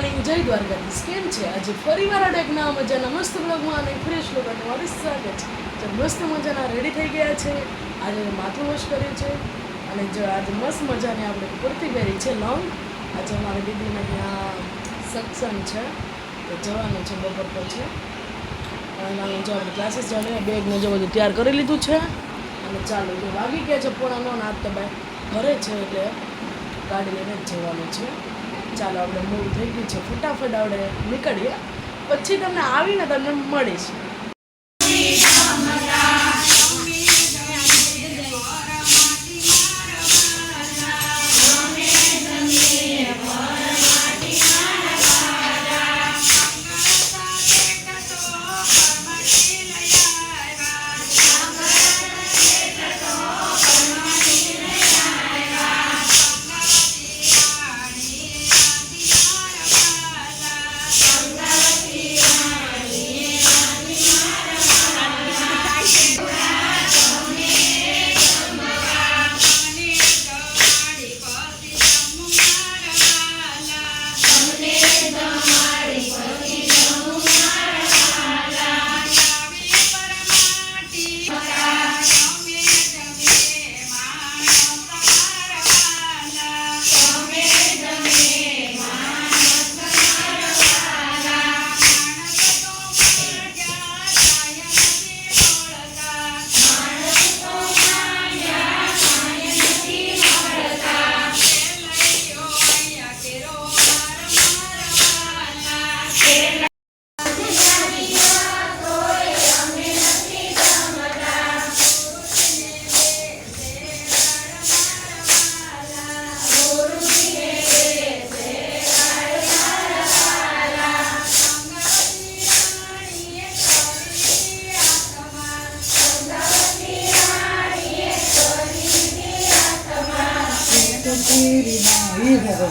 Morning, જય દ્વારકાધીશ. કેમ છે? આજે ફરીવાર એક નવા મજાના મસ્ત બ્લોગમાં અને ફ્રેશ લોકોનું મારું સ્વાગત છે. તો મસ્ત મજાના રેડી થઈ ગયા છે. આજે માથું વોશ કર્યું છે અને જો આજે મસ્ત મજાની આપણે કુર્તી પહેરી છે લોંગ. આજે મારી દીદીને ત્યાં સત્સંગ છે તો જવાનું છે બપોર પછી. અને જો આપણે ક્લાસીસ જવાનું બેગને જો બધું તૈયાર કરી લીધું છે અને ચાલો જો વાગી ગયા છે પોણા 9 નાત તો ભાઈ ઘરે છે એટલે ગાડી લઈને જ જવાનું છે. ચાલો આપણે મૂવ થઈ ગયું છે, ફટાફટ આપણે નીકળીએ, પછી તમને આવીને તમને મળીશ.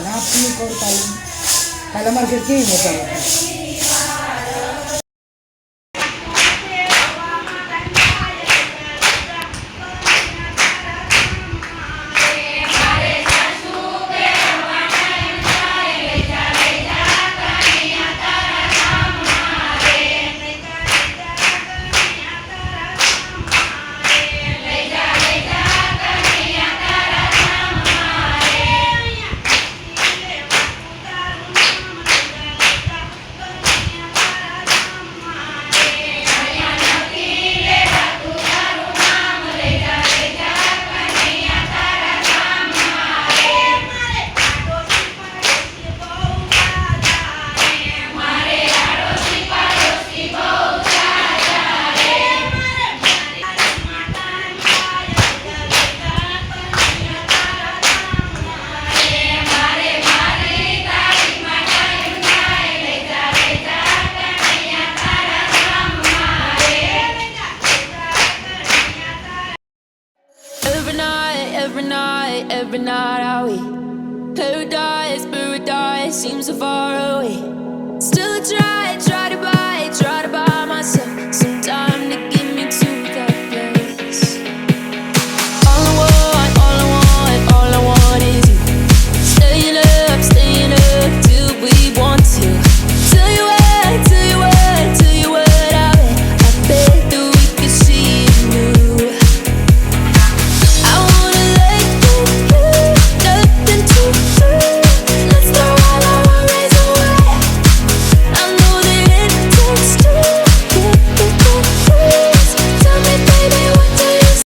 નાપની કરતા કાલે અમારે ઘર કેવી મજા આવતી. Every night I wait. Paradise seems so far away. Still I try to buy myself some time to get me to that place. All I want is you. Staying up till we want to. Tell you what, I bet that we could see it new. I wanna let you do, nothing to lose. Let's throw all our worries away. I know that it takes two to get the truth. Tell me, baby, what do you say?